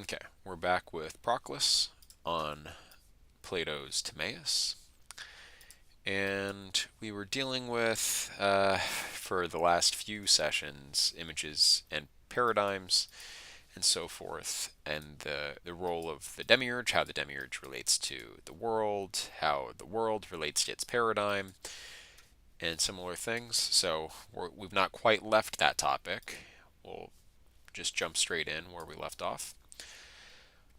Okay, we're back with Proclus on Plato's Timaeus. And we were dealing with, for the last few sessions, images and paradigms and so forth, and the role of the demiurge, how the demiurge relates to the world, how the world relates to its paradigm, and similar things. So we've not quite left that topic. We'll just jump straight in where we left off.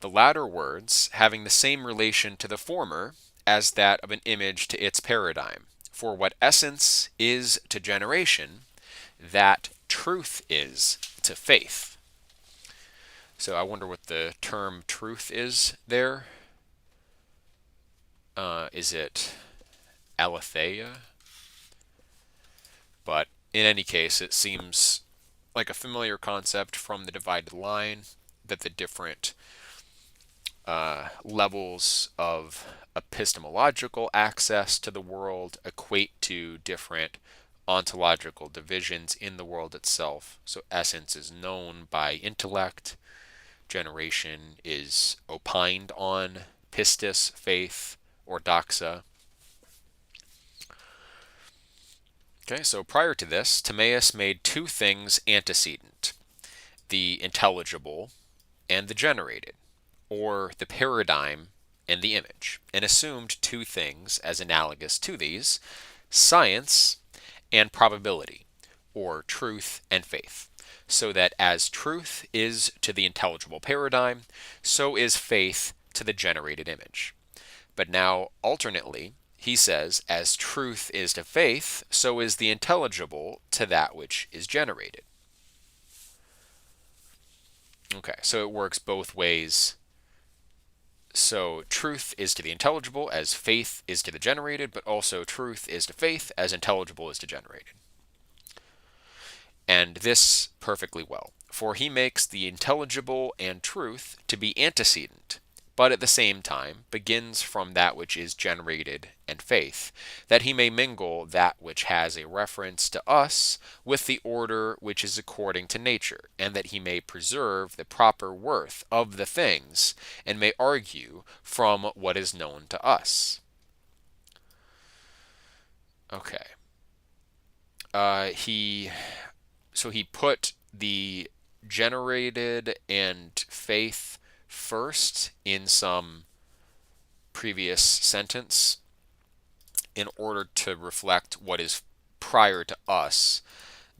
The latter words having the same relation to the former as that of an image to its paradigm. For what essence is to generation, that truth is to faith. So I wonder what the term truth is there. Is it aletheia? But in any case, it seems like a familiar concept from the divided line that the different levels of epistemological access to the world equate to different ontological divisions in the world itself. So essence is known by intellect, generation is opined on, pistis, faith, or doxa. Okay, so prior to this, Timaeus made two things antecedent: the intelligible and the generated, or the paradigm and the image, and assumed two things as analogous to these: science and probability, or truth and faith. So that as truth is to the intelligible paradigm, so is faith to the generated image. But now, alternately, he says, as truth is to faith, so is the intelligible to that which is generated. Okay, so it works both ways. So truth is to the intelligible as faith is to the generated, but also truth is to faith as intelligible is to generated. And this perfectly well. For he makes the intelligible and truth to be antecedent, but at the same time begins from that which is generated and faith, that he may mingle that which has a reference to us with the order which is according to nature, and that he may preserve the proper worth of the things, and may argue from what is known to us. Okay. He put the generated and faith first in some previous sentence in order to reflect what is prior to us.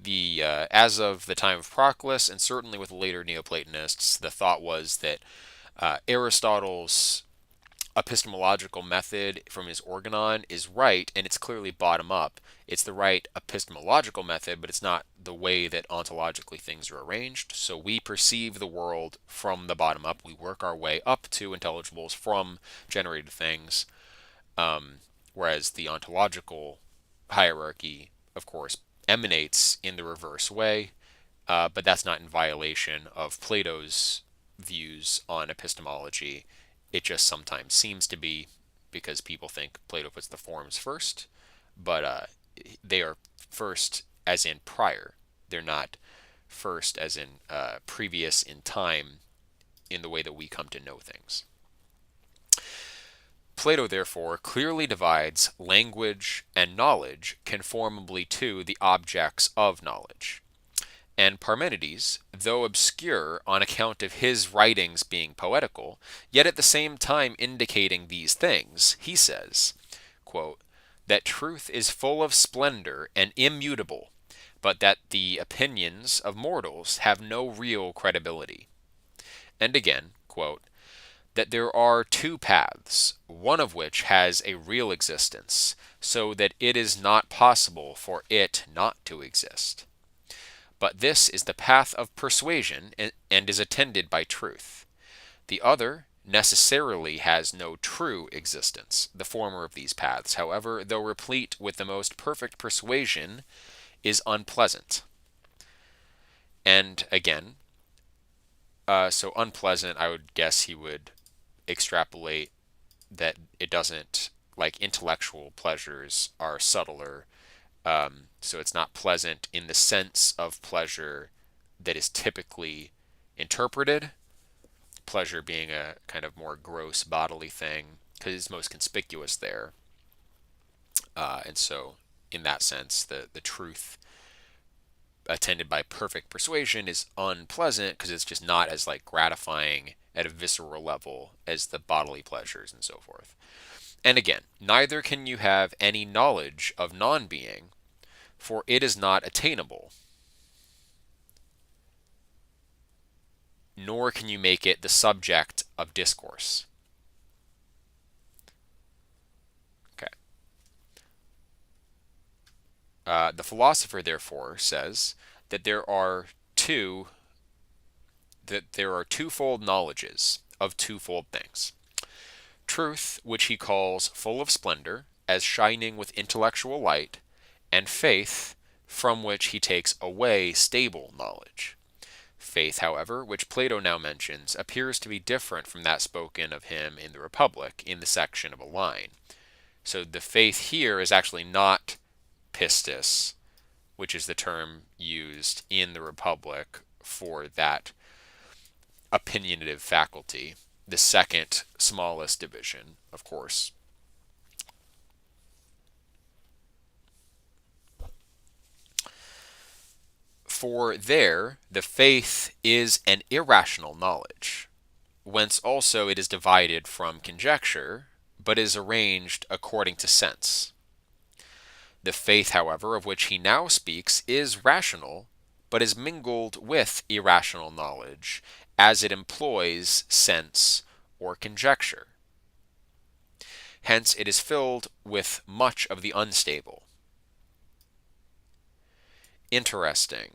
As of the time of Proclus, and certainly with later Neoplatonists, the thought was that Aristotle's epistemological method from his organon is right, and it's clearly bottom up. It's the right epistemological method, but it's not the way that ontologically things are arranged. So we perceive the world from the bottom up. We work our way up to intelligibles from generated things, whereas the ontological hierarchy, of course, emanates in the reverse way, but that's not in violation of Plato's views on epistemology. It just sometimes seems to be, because people think Plato puts the forms first, but they are first as in prior. They're not first as in previous in time in the way that we come to know things. Plato, therefore, clearly divides language and knowledge conformably to the objects of knowledge. And Parmenides, though obscure on account of his writings being poetical, yet at the same time indicating these things, he says, quote, that truth is full of splendor and immutable, but that the opinions of mortals have no real credibility. And again, quote, that there are two paths, one of which has a real existence, so that it is not possible for it not to exist. But this is the path of persuasion and is attended by truth. The other necessarily has no true existence. The former of these paths, however, though replete with the most perfect persuasion, is unpleasant. And again, so unpleasant, I would guess he would extrapolate that it doesn't, like intellectual pleasures are subtler. So it's not pleasant in the sense of pleasure that is typically interpreted, pleasure being a kind of more gross bodily thing because it's most conspicuous there. And so, in that sense, the truth attended by perfect persuasion is unpleasant because it's just not as like gratifying at a visceral level as the bodily pleasures and so forth. And again, neither can you have any knowledge of non-being, for it is not attainable, nor can you make it the subject of discourse. Okay. The philosopher, therefore, says that there are twofold knowledges of twofold things. Truth, which he calls full of splendor, as shining with intellectual light, and faith, from which he takes away stable knowledge. Faith, however, which Plato now mentions, appears to be different from that spoken of him in the Republic, in the section of a line. So the faith here is actually not pistis, which is the term used in the Republic for that opinionative faculty, the second smallest division, of course. For there, the faith is an irrational knowledge, whence also it is divided from conjecture, but is arranged according to sense. The faith, however, of which he now speaks is rational, but is mingled with irrational knowledge, as it employs sense or conjecture. Hence it is filled with much of the unstable. Interesting.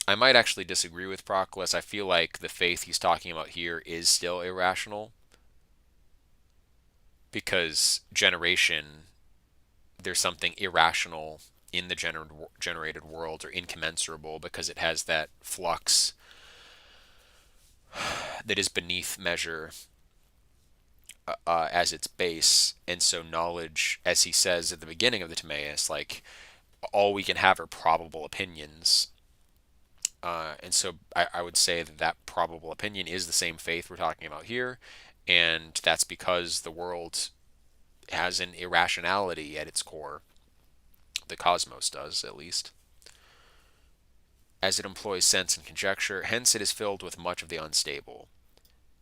I might actually disagree with Proclus. I feel like the faith he's talking about here is still irrational, because generation, there's something irrational in the generated world, or incommensurable, because it has that flux that is beneath measure as its base. And so knowledge, as he says at the beginning of the Timaeus, like, all we can have are probable opinions. And so I would say that that probable opinion is the same faith we're talking about here, and that's because the world has an irrationality at its core. The cosmos does, at least. As it employs sense and conjecture, hence it is filled with much of the unstable.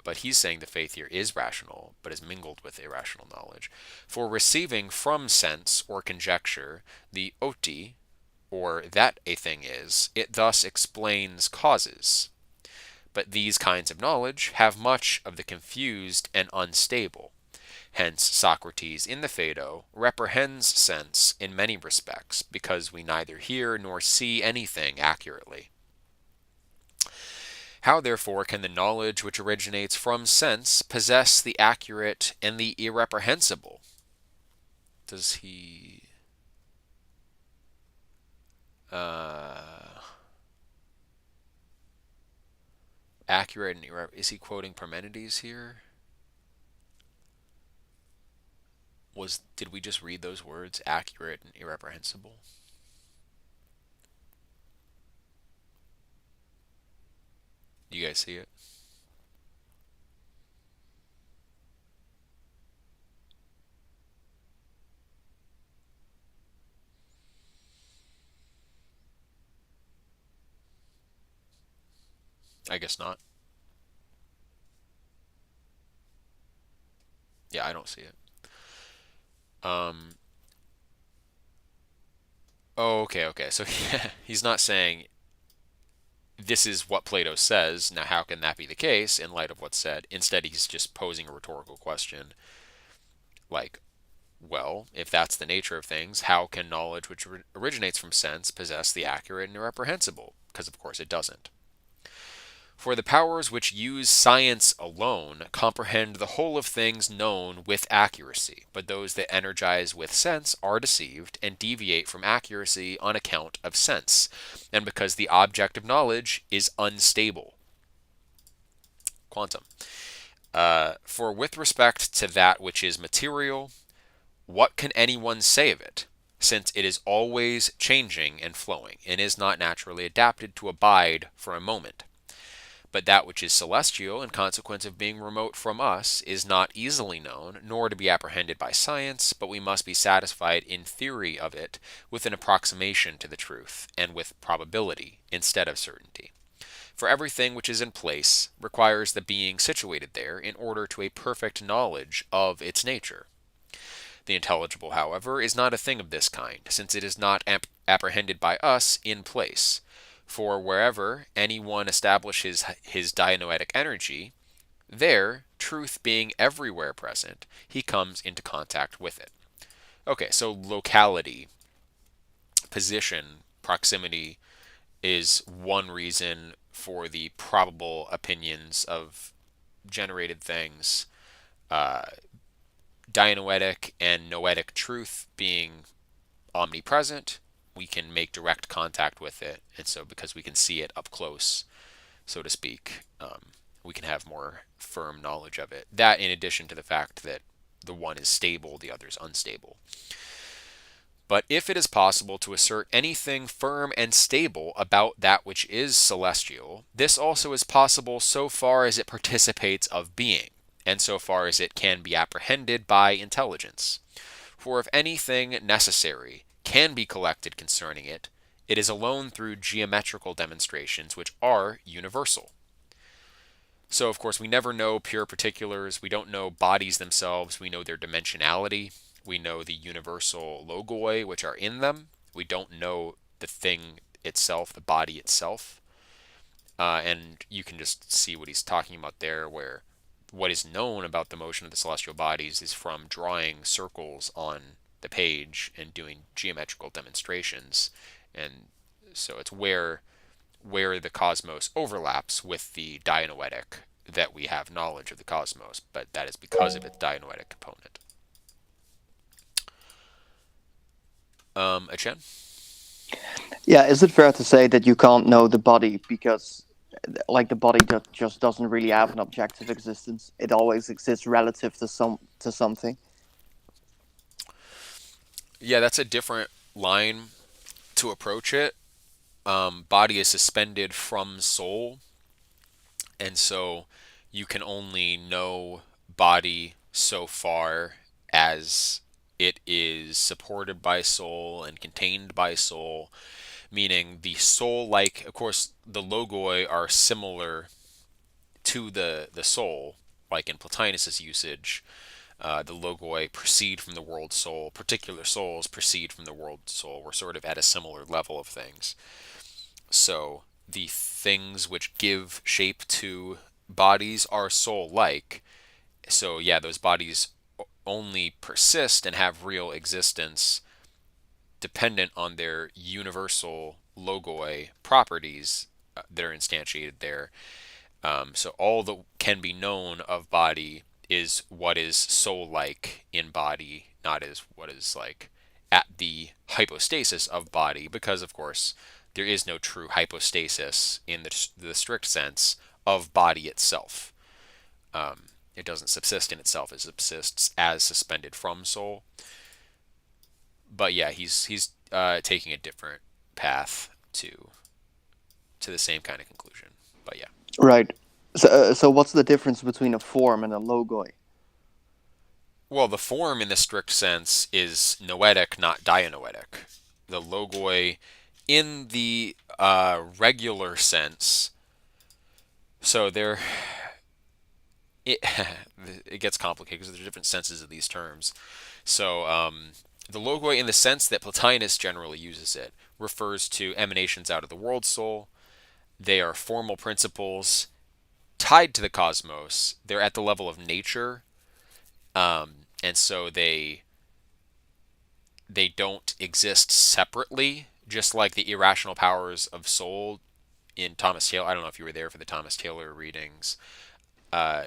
But he's saying the faith here is rational, but is mingled with irrational knowledge. For receiving from sense or conjecture the oti, or that a thing is, it thus explains causes. But these kinds of knowledge have much of the confused and unstable. Hence Socrates in the Phaedo reprehends sense in many respects, because we neither hear nor see anything accurately. How, therefore, can the knowledge which originates from sense possess the accurate and the irreprehensible? Does he... accurate and is he quoting Parmenides here? Did we just read those words, accurate and irreprehensible? Do you guys see it? I guess not. Yeah, I don't see it. Um, oh, okay. So he's not saying this is what Plato says. Now, how can that be the case in light of what's said? Instead, he's just posing a rhetorical question like, well, if that's the nature of things, how can knowledge which originates from sense possess the accurate and irreprehensible? Because, of course, it doesn't. For the powers which use science alone comprehend the whole of things known with accuracy, but those that energize with sense are deceived and deviate from accuracy on account of sense, and because the object of knowledge is unstable. Quantum. For with respect to that which is material, what can anyone say of it, since it is always changing and flowing, and is not naturally adapted to abide for a moment? But that which is celestial, in consequence of being remote from us, is not easily known, nor to be apprehended by science, but we must be satisfied in theory of it with an approximation to the truth, and with probability instead of certainty. For everything which is in place requires the being situated there in order to a perfect knowledge of its nature. The intelligible, however, is not a thing of this kind, since it is not apprehended by us in place. For wherever any one establishes his dianoetic energy, there, truth being everywhere present, he comes into contact with it. Okay, so locality, position, proximity is one reason for the probable opinions of generated things. Uh, Dianoetic and noetic truth being omnipresent, we can make direct contact with it, and so because we can see it up close, so to speak, we can have more firm knowledge of it. That, in addition to the fact that the one is stable, the other is unstable. But if it is possible to assert anything firm and stable about that which is celestial, this also is possible so far as it participates of being, and so far as it can be apprehended by intelligence. For if anything necessary can be collected concerning it, it is alone through geometrical demonstrations which are universal. So, of course, we never know pure particulars. We don't know bodies themselves. We know their dimensionality. We know the universal logoi which are in them. We don't know the thing itself, the body itself. And you can just see what he's talking about there, where what is known about the motion of the celestial bodies is from drawing circles on the page and doing geometrical demonstrations. And so it's where the cosmos overlaps with the dianoetic that we have knowledge of the cosmos, but that is because of its dianoetic component. Achen? Yeah, is it fair to say that you can't know the body because, like, the body just doesn't really have an objective existence? It always exists relative to something. Yeah, that's a different line to approach it. Body is suspended from soul, and so you can only know body so far as it is supported by soul and contained by soul, meaning the soul, like, of course, the logoi are similar to the soul, like in Plotinus's usage. The logoi proceed from the world soul. Particular souls proceed from the world soul. We're sort of at a similar level of things. So the things which give shape to bodies are soul-like. So yeah, those bodies only persist and have real existence dependent on their universal logoi properties that are instantiated there. So all that can be known of body is what is soul-like in body, not as what is like at the hypostasis of body, because of course there is no true hypostasis in the strict sense of body itself. It doesn't subsist in itself; it subsists as suspended from soul. But yeah, he's taking a different path to the same kind of conclusion. But yeah. Right. So what's the difference between a form and a logoi? Well, the form in the strict sense is noetic, not dianoetic. The logoi in the regular sense, so there, it, it gets complicated because there's different senses of these terms. So the logoi in the sense that Plotinus generally uses it refers to emanations out of the world soul. They are formal principles tied to the cosmos. They're at the level of nature, and so they don't exist separately, just like the irrational powers of soul in Thomas Taylor. I don't know if you were there for the Thomas Taylor readings uh,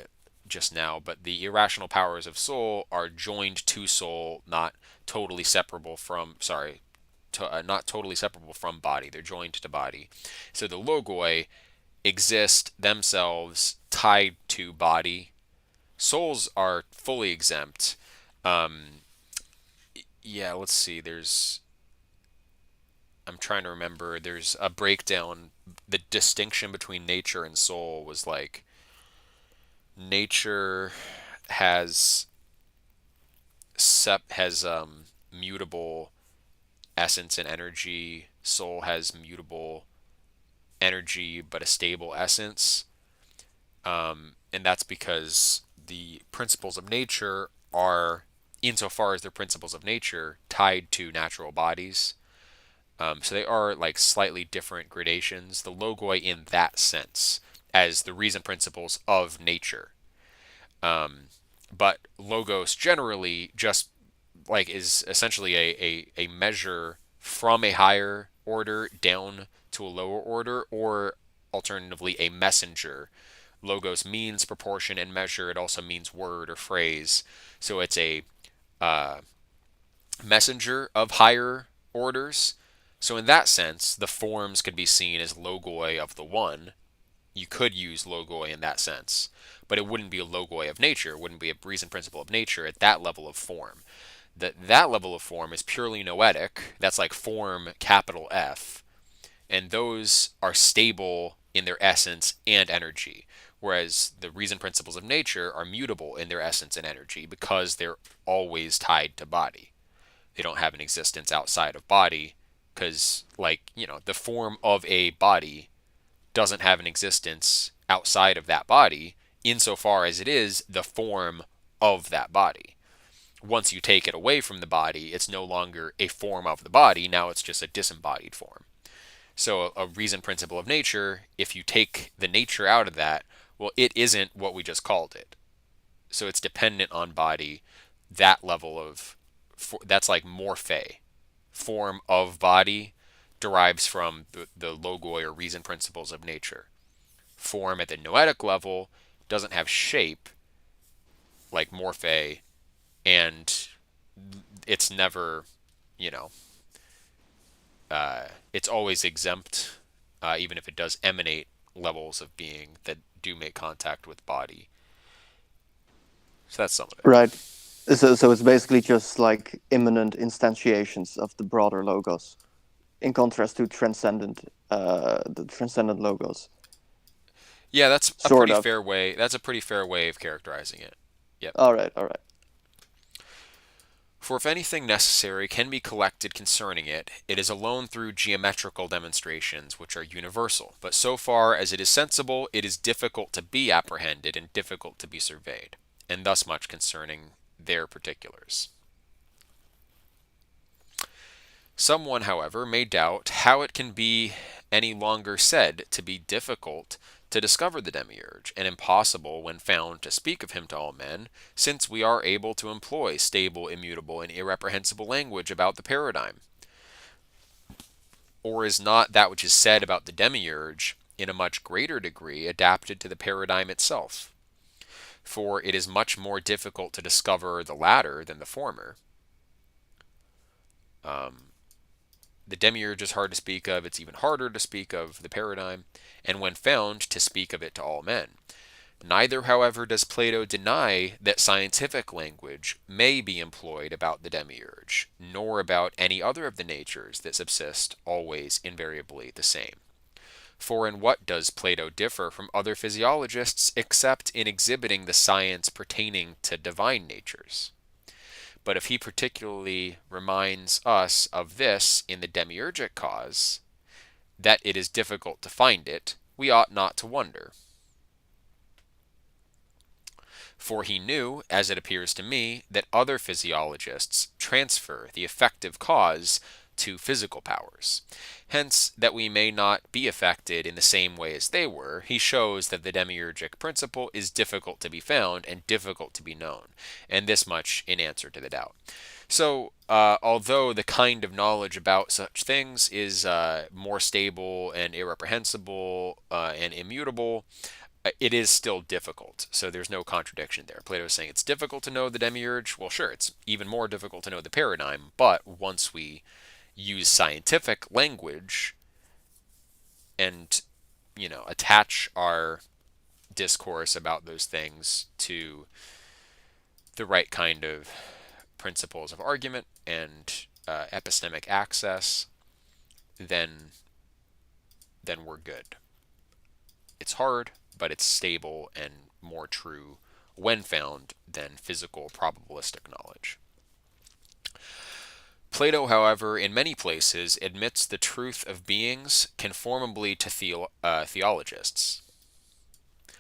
just now, but the irrational powers of soul are joined to soul, not totally separable from, sorry, not totally separable from body. They're joined to body. So the logoi exist themselves tied to body. Souls are fully exempt. Um, yeah, let's see. I'm trying to remember. There's a breakdown the distinction between nature and soul was like nature has mutable essence and energy. Soul has mutable energy but a stable essence. And that's because the principles of nature are, insofar as they're principles of nature, tied to natural bodies. So they are like slightly different gradations. The logoi in that sense as the reason principles of nature. But logos generally just like is essentially a measure from a higher order down to a lower order, or alternatively a messenger. Logos means proportion and measure. It also means word or phrase. So it's a uh, messenger of higher orders. So in that sense, the forms could be seen as logoi of the one. You could use logoi in that sense, but it wouldn't be a logoi of nature. It wouldn't be a reason principle of nature at that level of form. That level of form is purely noetic. That's like form capital F, and those are stable in their essence and energy. Whereas the reason principles of nature are mutable in their essence and energy because they're always tied to body. They don't have an existence outside of body because, like, the form of a body doesn't have an existence outside of that body insofar as it is the form of that body. Once you take it away from the body, it's no longer a form of the body. Now it's just a disembodied form. So a reason principle of nature, if you take the nature out of that, well, it isn't what we just called it. So it's dependent on body. That level of that's like morphe, form of body, derives from the logoi or reason principles of nature. Form at the noetic level doesn't have shape like morphe, and it's never, you know, it's always exempt, even if it does emanate levels of being that do make contact with body. So that's some of it. Right. So it's basically just like immanent instantiations of the broader logos, in contrast to the transcendent logos. Yeah, that's a Sort pretty of. fair way. That's a pretty fair way of characterizing it. Yep. All right. All right. For if anything necessary can be collected concerning it, it is alone through geometrical demonstrations which are universal. But so far as it is sensible, it is difficult to be apprehended and difficult to be surveyed. And thus much concerning their particulars. Someone, however, may doubt how it can be any longer said to be difficult to discover the Demiurge, and impossible when found to speak of him to all men, since we are able to employ stable, immutable, and irreprehensible language about the paradigm. Or is not that which is said about the Demiurge in a much greater degree adapted to the paradigm itself? For it is much more difficult to discover the latter than the former. Um, The demiurge is hard to speak of, it's even harder to speak of the paradigm, and when found, to speak of it to all men. Neither, however, does Plato deny that scientific language may be employed about the demiurge, nor about any other of the natures that subsist always invariably the same. For in what does Plato differ from other physiologists except in exhibiting the science pertaining to divine natures? But if he particularly reminds us of this in the demiurgic cause, that it is difficult to find it, we ought not to wonder. For he knew, as it appears to me, that other physiologists transfer the effective cause to physical powers. Hence, that we may not be affected in the same way as they were, he shows that the demiurgic principle is difficult to be found and difficult to be known, and this much in answer to the doubt. So, although the kind of knowledge about such things is more stable and irreprehensible and immutable, it is still difficult. So there's no contradiction there. Plato is saying it's difficult to know the demiurge. Well, sure, it's even more difficult to know the paradigm, but once we use scientific language and, attach our discourse about those things to the right kind of principles of argument and epistemic access, then then we're good. It's hard, but it's stable and more true when found than physical probabilistic knowledge. Plato, however, in many places admits the truth of beings conformably to theologists.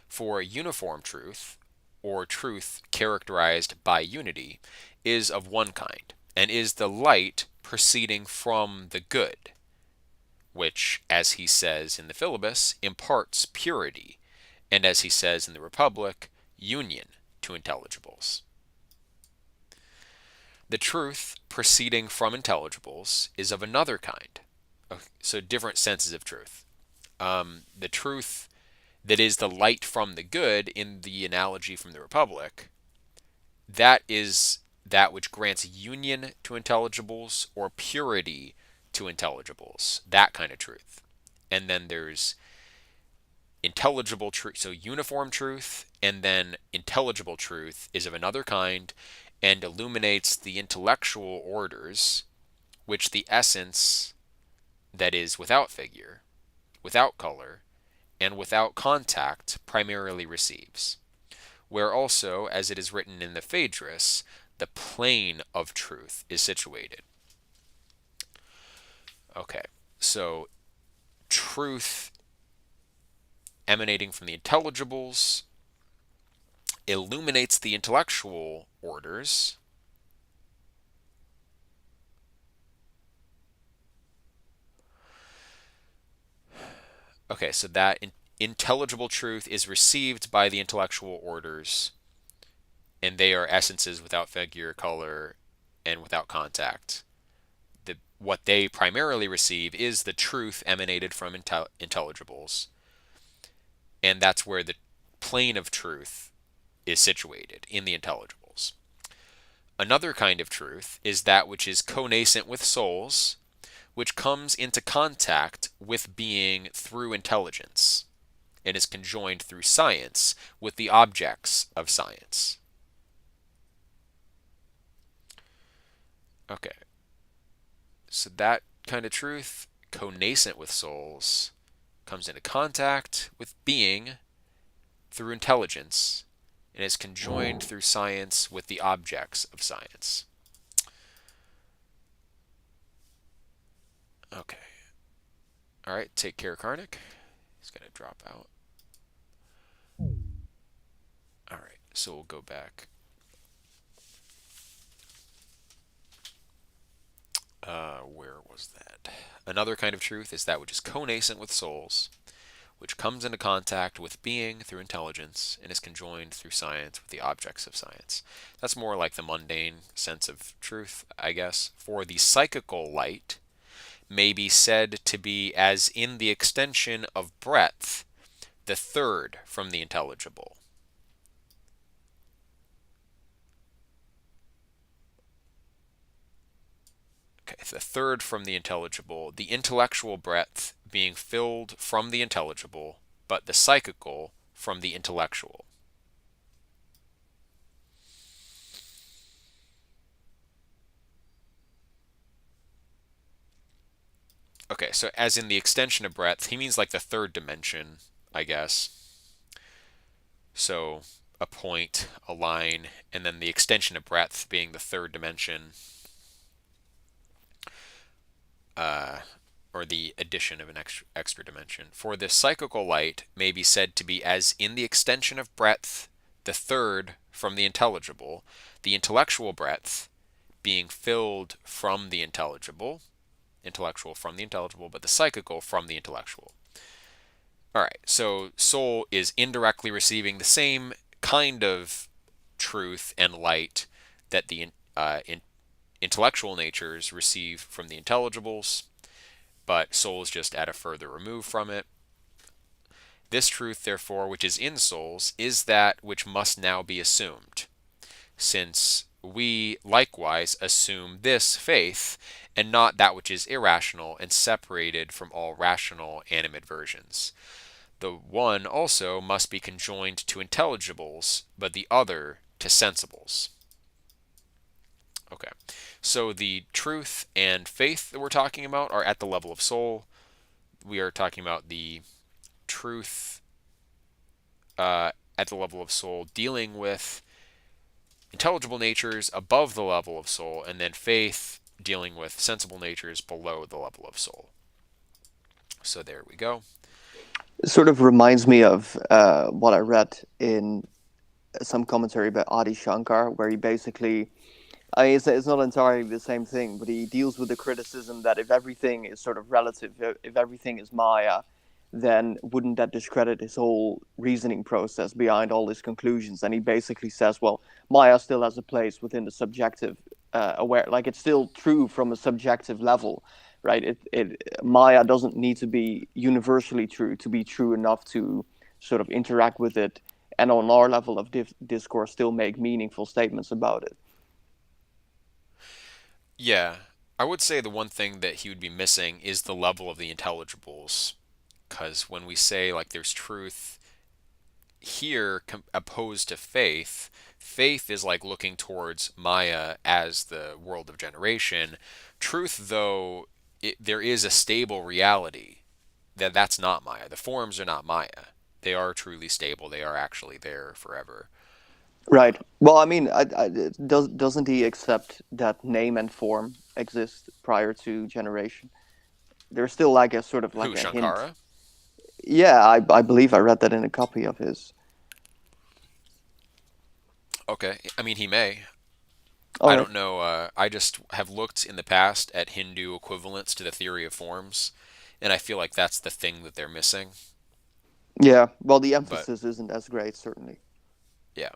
For uniform truth, or truth characterized by unity, is of one kind, and is the light proceeding from the good, which, as he says in the Philebus, imparts purity, and as he says in the Republic, union to intelligibles. The truth proceeding from intelligibles is of another kind. So different senses of truth. The truth that is the light from the good in the analogy from the Republic, that is that which grants union to intelligibles or purity to intelligibles, that kind of truth. And then there's intelligible truth, so uniform truth, and then intelligible truth is of another kind and illuminates the intellectual orders, which the essence that is without figure, without color, and without contact primarily receives, where also, as it is written in the Phaedrus, the plane of truth is situated. Okay, so truth emanating from the intelligibles illuminates the intellectual orders. Okay, so that intelligible truth is received by the intellectual orders, and they are essences without figure, color, and without contact. What they primarily receive is the truth emanated from intelligibles, and that's where the plane of truth is situated, in the intelligibles. Another kind of truth is that which is connascent with souls, which comes into contact with being through intelligence and is conjoined through science with the objects of science. Okay, so that kind of truth, connascent with souls, comes into contact with being through intelligence and is conjoined through science with the objects of science. Okay. All right, take care, Karnik. He's going to drop out. All right, so we'll go back. Where was that? Another kind of truth is that which is connascent with souls, which comes into contact with being through intelligence and is conjoined through science with the objects of science. That's more like the mundane sense of truth, I guess. For the psychical light may be said to be as in the extension of breadth, the third from the intelligible. Okay, the third from the intelligible, the intellectual breadth being filled from the intelligible, but the psychical from the intellectual. Okay, so as in the extension of breadth, he means like the third dimension, I guess. So a point, a line, and then the extension of breadth being the third dimension, uh, or the addition of an extra dimension. For the psychical light may be said to be as in the extension of breadth, the third from the intelligible, the intellectual breadth being filled from the intelligible, intellectual from the intelligible, but the psychical from the intellectual. All right, so soul is indirectly receiving the same kind of truth and light that the intellectual natures receive from the intelligibles, but soul is just at a further remove from it. This truth, therefore, which is in souls, is that which must now be assumed, since we likewise assume this faith, and not that which is irrational and separated from all rational animadversions. The one also must be conjoined to intelligibles, but the other to sensibles. Okay, so the truth and faith that we're talking about are at the level of soul. we are talking about the truth at the level of soul, dealing with intelligible natures above the level of soul, and then faith dealing with sensible natures below the level of soul. So there we go. It sort of reminds me of what I read in some commentary about Adi Shankar, where he basically, it's not entirely the same thing, but he deals with the criticism that if everything is sort of relative, if everything is Maya, then wouldn't that discredit his whole reasoning process behind all his conclusions? And he basically says, well, Maya still has a place within the subjective aware, like it's still true from a subjective level, right? Maya doesn't need to be universally true to be true enough to sort of interact with it, and on our level of discourse, still make meaningful statements about it. Yeah, I would say the one thing that he would be missing is the level of the intelligibles. Because when we say like there's truth here opposed to faith, faith is like looking towards Maya as the world of generation. Truth, though, there is a stable reality that's not Maya. The forms are not Maya. They are truly stable. They are actually there forever. Right. Well, I mean, doesn't he accept that name and form exist prior to generation? There's still like a sort of like Who, a hint. Shankara? Yeah, I believe I read that in a copy of his. Okay, I mean, he may. All I right. don't know. I just have looked in the past at Hindu equivalents to the theory of forms, and I feel like that's the thing that they're missing. Yeah. Well, the But emphasis isn't as great, certainly. yeah,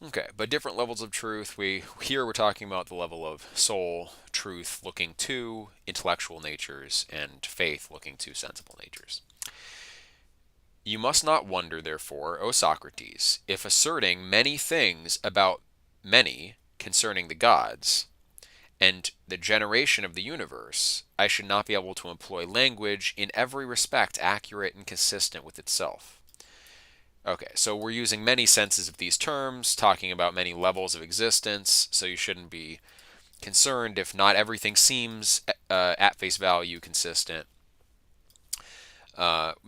okay. But different levels of truth. We here we're talking about the level of soul, truth, looking to intellectual natures, and faith, looking to sensible natures. You must not wonder, therefore, O Socrates, if asserting many things about many concerning the gods, and the generation of the universe, I should not be able to employ language in every respect accurate and consistent with itself. Okay, so we're using many senses of these terms, talking about many levels of existence, so you shouldn't be concerned if not everything seems at face value consistent.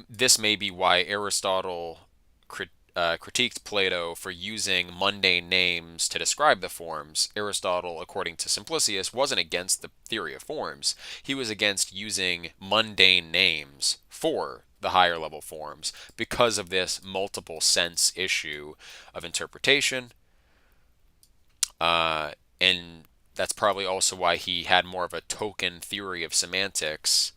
This may be why Aristotle critiqued Plato for using mundane names to describe the forms. Aristotle, according to Simplicius, wasn't against the theory of forms. He was against using mundane names for the higher level forms because of this multiple sense issue of interpretation. And that's probably also why he had more of a token theory of semantics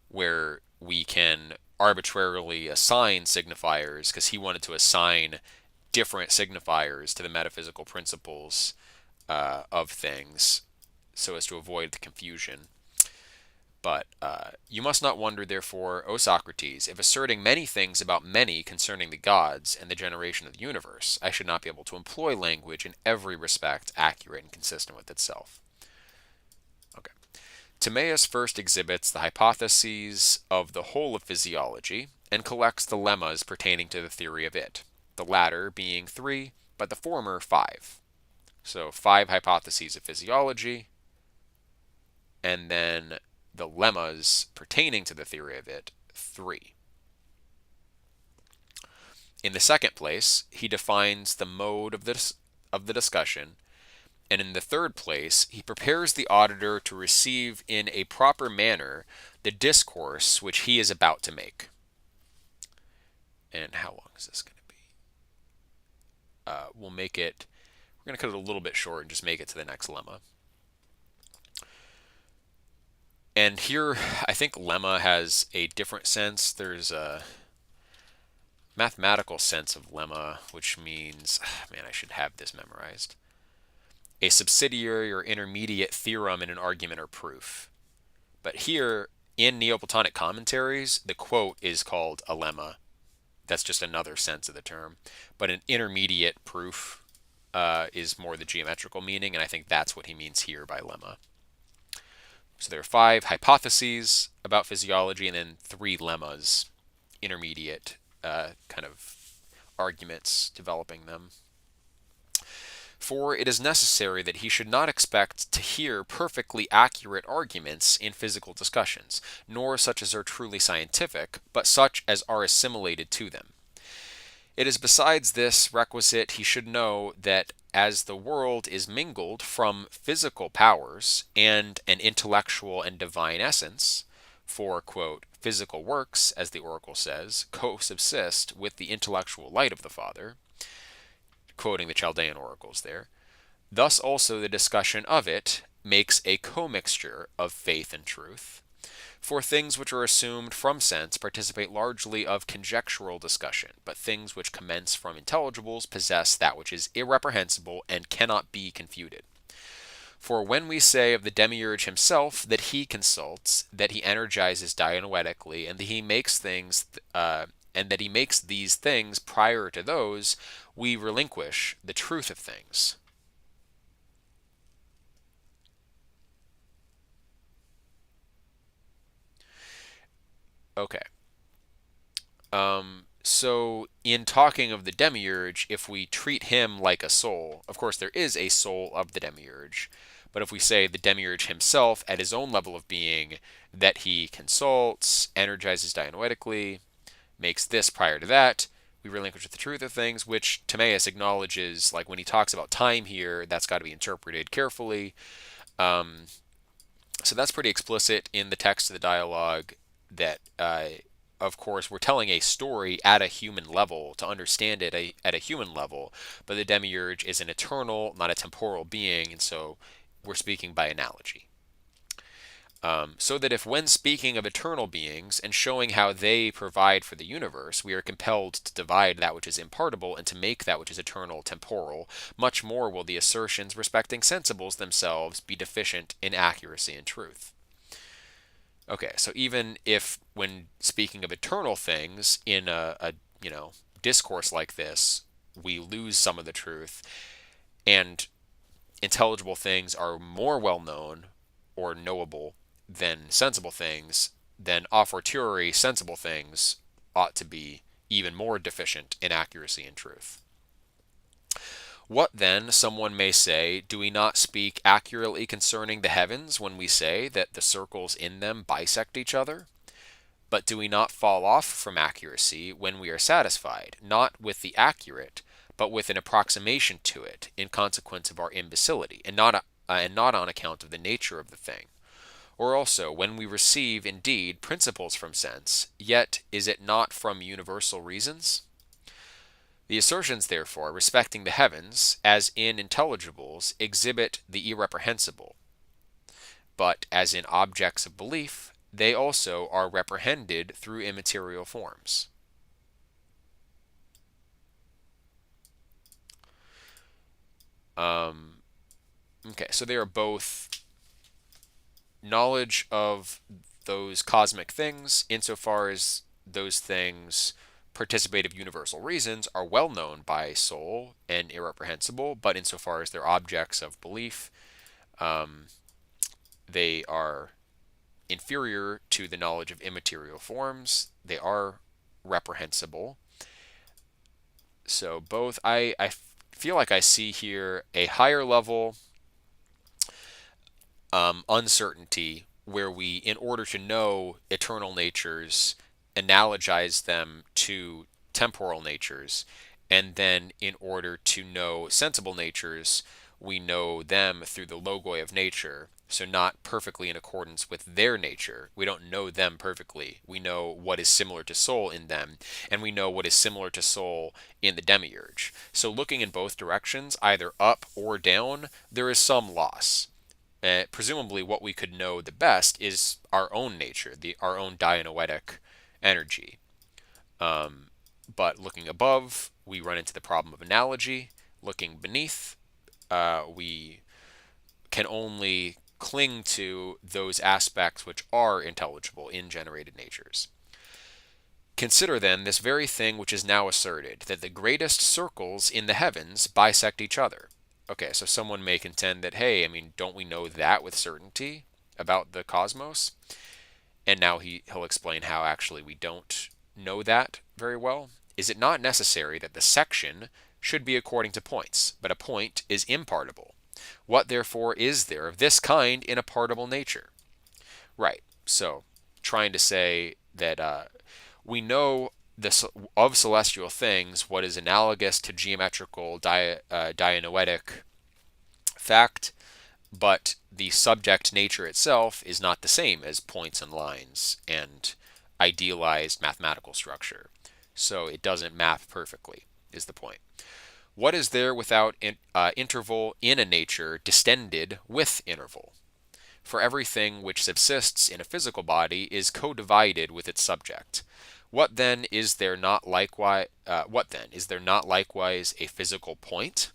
where we can arbitrarily assign signifiers because he wanted to assign different signifiers to the metaphysical principles of things so as to avoid the confusion. But you must not wonder, therefore, O Socrates, if asserting many things about many concerning the gods and the generation of the universe, I should not be able to employ language in every respect accurate and consistent with itself. Okay. Timaeus first exhibits the hypotheses of the whole of physiology and collects the lemmas pertaining to the theory of it, the latter being three, but the former five. So, five hypotheses of physiology, and then the lemmas pertaining to the theory of it, three. In the second place, he defines the mode of the discussion, and in the third place, he prepares the auditor to receive in a proper manner the discourse which he is about to make. And how long is this going to be? We'll make it, we're going to cut it a little bit short and just make it to the next lemma. And here, I think lemma has a different sense. There's a mathematical sense of lemma, which means, man, I should have this memorized. A subsidiary or intermediate theorem in an argument or proof. But here, in Neoplatonic commentaries, the quote is called a lemma. That's just another sense of the term. But an intermediate proof is more the geometrical meaning, and I think that's what he means here by lemma. So there are five hypotheses about physiology, and then three lemmas, intermediate kind of arguments developing them. For it is necessary that he should not expect to hear perfectly accurate arguments in physical discussions, nor such as are truly scientific, but such as are assimilated to them. It is besides this requisite he should know that as the world is mingled from physical powers and an intellectual and divine essence, for, quote, physical works, as the oracle says, co-subsist with the intellectual light of the Father, quoting the Chaldean oracles there, thus also the discussion of it makes a commixture of faith and truth. For things which are assumed from sense participate largely of conjectural discussion, but things which commence from intelligibles possess that which is irreprehensible and cannot be confuted. For when we say of the demiurge himself that he consults, that he energizes dianoetically, and that he makes these things prior to those, we relinquish the truth of things. Okay. So in talking of the demiurge, if we treat him like a soul, of course there is a soul of the demiurge, but if we say the demiurge himself at his own level of being, that he consults, energizes dianoetically, makes this prior to that, we relinquish the truth of things, which Timaeus acknowledges, like when he talks about time here, that's got to be interpreted carefully. Um, so that's pretty explicit in the text of the dialogue that of course, we're telling a story at a human level to understand it at a human level, but the demiurge is an eternal, not a temporal being, and so we're speaking by analogy. So that if, when speaking of eternal beings and showing how they provide for the universe, we are compelled to divide that which is impartible and to make that which is eternal temporal, much more will the assertions respecting sensibles themselves be deficient in accuracy and truth. Okay, so even if when speaking of eternal things in a discourse like this, we lose some of the truth, and intelligible things are more well known or knowable than sensible things, then a fortiori sensible things ought to be even more deficient in accuracy and truth. What then, someone may say, do we not speak accurately concerning the heavens when we say that the circles in them bisect each other? But do we not fall off from accuracy when we are satisfied, not with the accurate, but with an approximation to it, in consequence of our imbecility, and not on account of the nature of the thing? Or also, when we receive, indeed, principles from sense, yet is it not from universal reasons? The assertions, therefore, respecting the heavens, as in intelligibles, exhibit the irreprehensible, but as in objects of belief, they also are reprehended through immaterial forms. Um, okay, so they are both knowledge of those cosmic things, insofar as those things participate of universal reasons, are well known by soul and irreprehensible, but insofar as they're objects of belief, um, they are inferior to the knowledge of immaterial forms. They are reprehensible. So both, I feel like I see here a higher level uncertainty where we, in order to know eternal natures, analogize them to temporal natures, and then in order to know sensible natures, we know them through the logoi of nature. So, not perfectly in accordance with their nature. We don't know them perfectly. We know what is similar to soul in them, and we know what is similar to soul in the demiurge. So, looking in both directions, either up or down, there is some loss. Presumably, what we could know the best is our own nature, our own dianoetic energy. Um, but looking above, we run into the problem of analogy. Looking beneath, we can only cling to those aspects which are intelligible in generated natures. Consider then this very thing which is now asserted, that the greatest circles in the heavens bisect each other. Okay, so someone may contend that, hey, I mean, don't we know that with certainty about the cosmos? And now he'll explain how actually we don't know that very well. Is it not necessary that the section should be according to points, but a point is impartible. What therefore is there of this kind in a partible nature? Right. So, trying to say that we know this of celestial things what is analogous to geometrical dianoetic fact, but the subject nature itself is not the same as points and lines and idealized mathematical structure. So it doesn't map perfectly, is the point. What is there without interval in a nature distended with interval? For everything which subsists in a physical body is co-divided with its subject. What then is there not likewise? A physical point?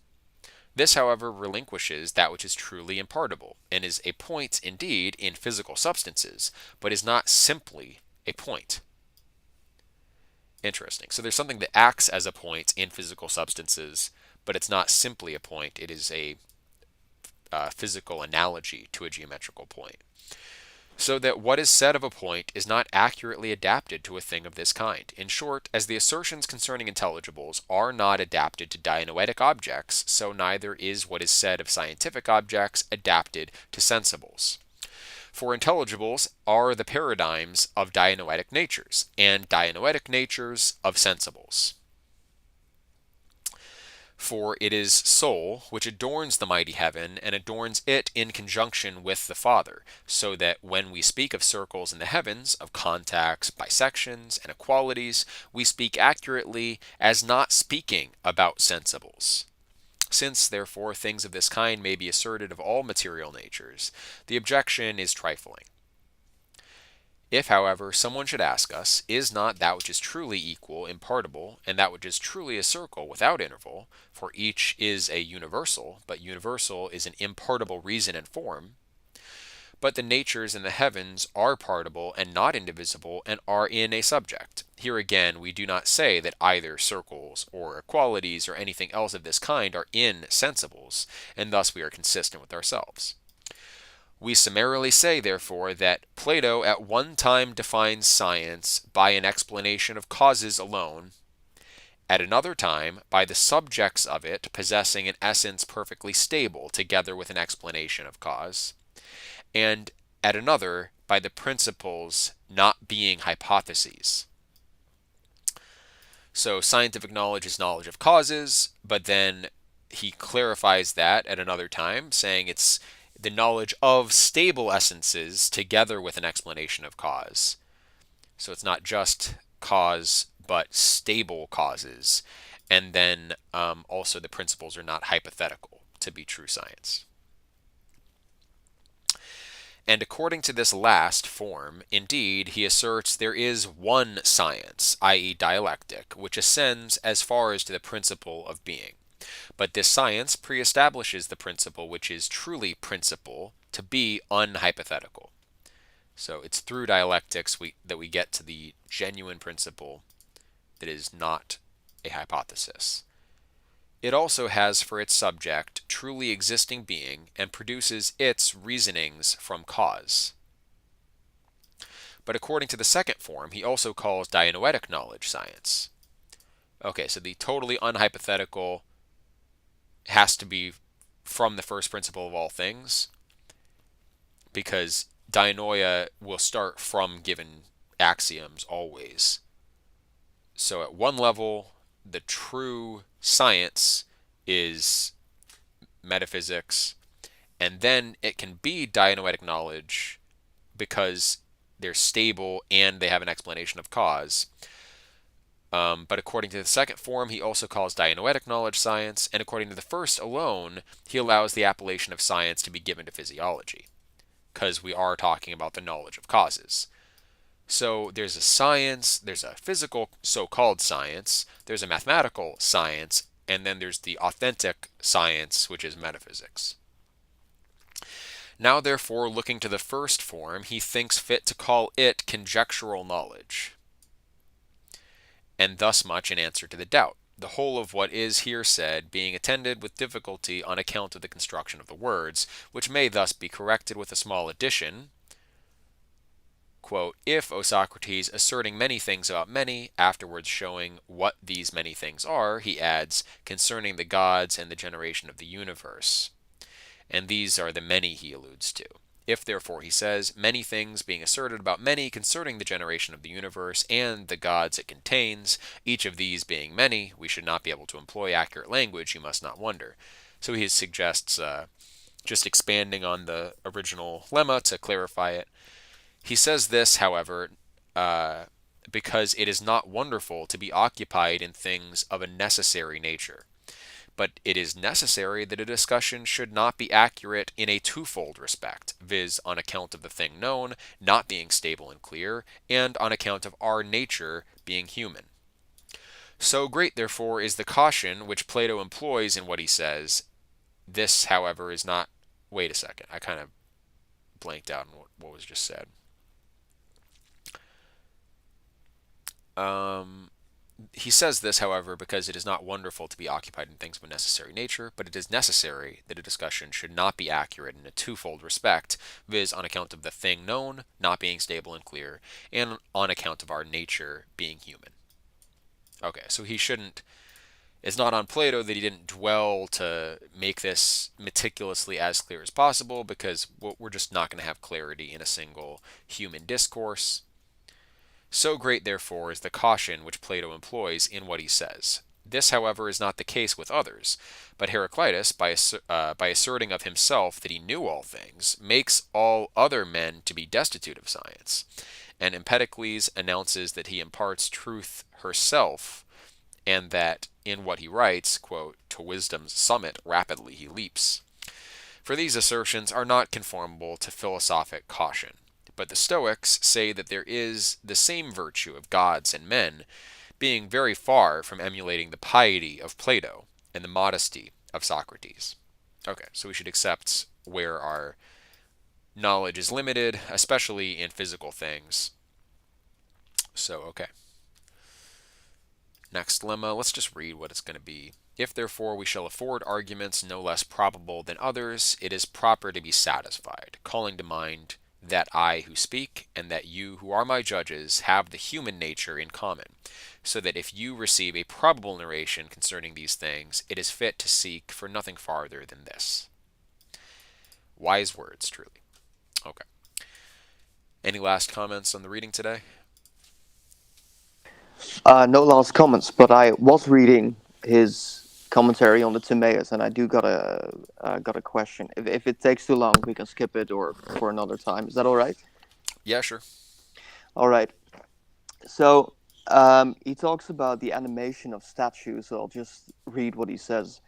This, however, relinquishes that which is truly impartible, and is a point indeed in physical substances, but is not simply a point. Interesting. So there's something that acts as a point in physical substances, but it's not simply a point. It is a physical analogy to a geometrical point. So that what is said of a point is not accurately adapted to a thing of this kind. In short, as the assertions concerning intelligibles are not adapted to dianoetic objects, so neither is what is said of scientific objects adapted to sensibles. For intelligibles are the paradigms of dianoetic natures, and dianoetic natures of sensibles. For it is soul which adorns the mighty heaven, and adorns it in conjunction with the Father, so that when we speak of circles in the heavens, of contacts, bisections, and equalities, we speak accurately as not speaking about sensibles. Since, therefore, things of this kind may be asserted of all material natures, the objection is trifling. If, however, someone should ask us, is not that which is truly equal impartible, and that which is truly a circle without interval, for each is a universal, but universal is an impartible reason and form, but the natures in the heavens are partible and not indivisible, and are in a subject. Here again we do not say that either circles or equalities or anything else of this kind are in sensibles, and thus we are consistent with ourselves. We summarily say, therefore, that Plato at one time defines science by an explanation of causes alone, at another time by the subjects of it possessing an essence perfectly stable, together with an explanation of cause, and at another by the principles not being hypotheses. So scientific knowledge is knowledge of causes, but then he clarifies that at another time, saying it's the knowledge of stable essences together with an explanation of cause. So it's not just cause, but stable causes. And then also the principles are not hypothetical to be true science. And according to this last form, indeed, he asserts there is one science, i.e. dialectic, which ascends as far as to the principle of being. But this science pre-establishes the principle which is truly principle to be unhypothetical. So it's through dialectics that we get to the genuine principle that is not a hypothesis. It also has for its subject truly existing being and produces its reasonings from cause. But according to the second form, he also calls dianoetic knowledge science. Okay, so the totally unhypothetical has to be from the first principle of all things, because dianoia will start from given axioms always. So at one level, the true science is metaphysics, and then it can be dianoetic knowledge because they're stable and they have an explanation of cause. But according to the second form, he also calls dianoetic knowledge science, and according to the first alone, he allows the appellation of science to be given to physiology, because we are talking about the knowledge of causes. So there's a science, there's a physical so-called science, there's a mathematical science, and then there's the authentic science, which is metaphysics. Now, therefore, looking to the first form, he thinks fit to call it conjectural knowledge, and thus much in answer to the doubt, the whole of what is here said being attended with difficulty on account of the construction of the words, which may thus be corrected with a small addition, quote, if, O Socrates, asserting many things about many, afterwards showing what these many things are, he adds, concerning the gods and the generation of the universe. And these are the many he alludes to. If, therefore, he says, many things being asserted about many concerning the generation of the universe and the gods it contains, each of these being many, we should not be able to employ accurate language, you must not wonder. So he suggests just expanding on the original lemma to clarify it. He says this, however, uh, because it is not wonderful to be occupied in things of a necessary nature. But it is necessary that a discussion should not be accurate in a twofold respect, viz., on account of the thing known not being stable and clear, and on account of our nature being human. So great, therefore, is the caution which Plato employs in what he says. This, however, is not. Wait a second, I kind of blanked out on what was just said. Um, He says this, however, because it is not wonderful to be occupied in things of a necessary nature, but it is necessary that a discussion should not be accurate in a twofold respect, viz., on account of the thing known not being stable and clear, and on account of our nature being human. Okay, so he shouldn't. It's not on Plato that he didn't dwell to make this meticulously as clear as possible, because we're just not going to have clarity in a single human discourse. So great, therefore, is the caution which Plato employs in what he says. This, however, is not the case with others, but Heraclitus, by asserting of himself that he knew all things, makes all other men to be destitute of science, and Empedocles announces that he imparts truth herself, and that in what he writes, quote, to wisdom's summit rapidly he leaps. For these assertions are not conformable to philosophic caution. But the Stoics say that there is the same virtue of gods and men, being very far from emulating the piety of Plato and the modesty of Socrates. Okay, so we should accept where our knowledge is limited, especially in physical things. So, okay. Next lemma, let's just read what it's going to be. If therefore we shall afford arguments no less probable than others, it is proper to be satisfied, calling to mind that I who speak, and that you who are my judges, have the human nature in common, so that if you receive a probable narration concerning these things, it is fit to seek for nothing farther than this. Wise words, truly. Okay. Any last comments on the reading today? No last comments, but I was reading his commentary on the Timaeus, and I do got a question. If it takes too long, we can skip it or for another time. Is that all right? Yeah, sure. All right. So he talks about the animation of statues. So I'll just read what he says.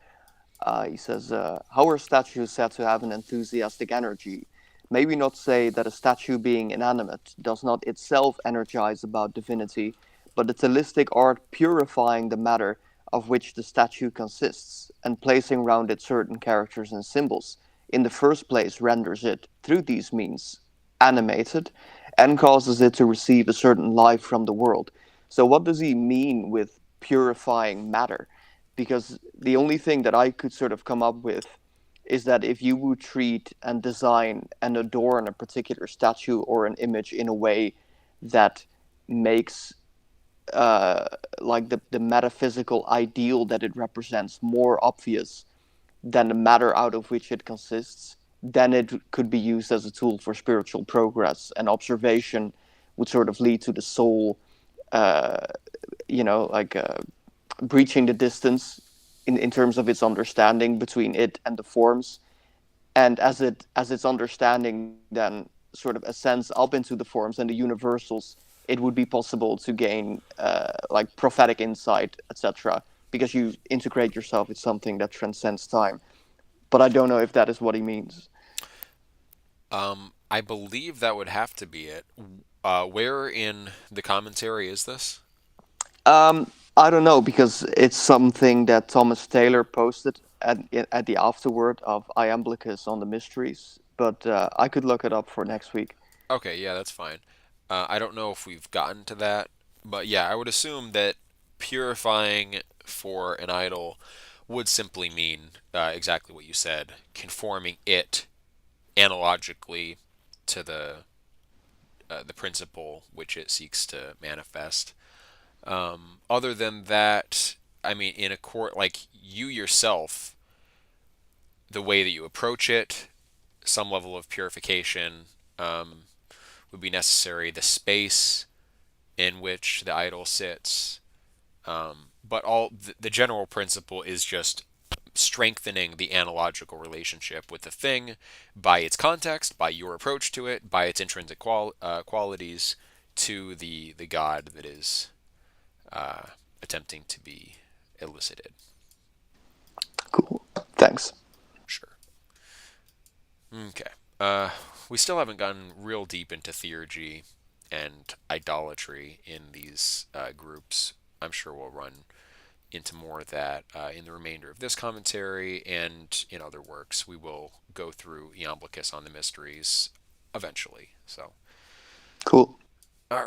How are statues said to have an enthusiastic energy? May we not say that a statue being inanimate does not itself energize about divinity, but the telistic art purifying the matter of which the statue consists, and placing round it certain characters and symbols, in the first place renders it, through these means, animated, and causes it to receive a certain life from the world. So, what does he mean with purifying matter? Because the only thing that I could sort of come up with is that if you would treat and design and adorn a particular statue or an image in a way that makes like the metaphysical ideal that it represents more obvious than the matter out of which it consists, then it could be used as a tool for spiritual progress, and observation would sort of lead to the soul, uh, like breaching the distance in terms of its understanding between it and the forms, and as its understanding then sort of ascends up into the forms and the universals, it would be possible to gain like prophetic insight, etc., because you integrate yourself with something that transcends time. But I don't know if that is what he means. I believe that would have to be it. Where in the commentary is this? I don't know, because it's something that Thomas Taylor posted at the afterword of Iamblichus on the mysteries, but I could look it up for next week. Okay, yeah, that's fine. I don't know if we've gotten to that, but yeah, I would assume that purifying for an idol would simply mean exactly what you said, conforming it analogically to the the principle which it seeks to manifest. Other than that, I mean, in a court, like you yourself, the way that you approach it, some level of purification um, would be necessary. The space in which the idol sits, but all the general principle is just strengthening the analogical relationship with the thing by its context, by your approach to it, by its intrinsic qualities to the god that is uh, attempting to be elicited. Cool. Thanks. Sure. Okay. Uh, we still haven't gotten real deep into theurgy and idolatry in these groups. I'm sure we'll run into more of that in the remainder of this commentary and in other works. We will go through Iamblichus on the mysteries eventually. So, Cool. all right.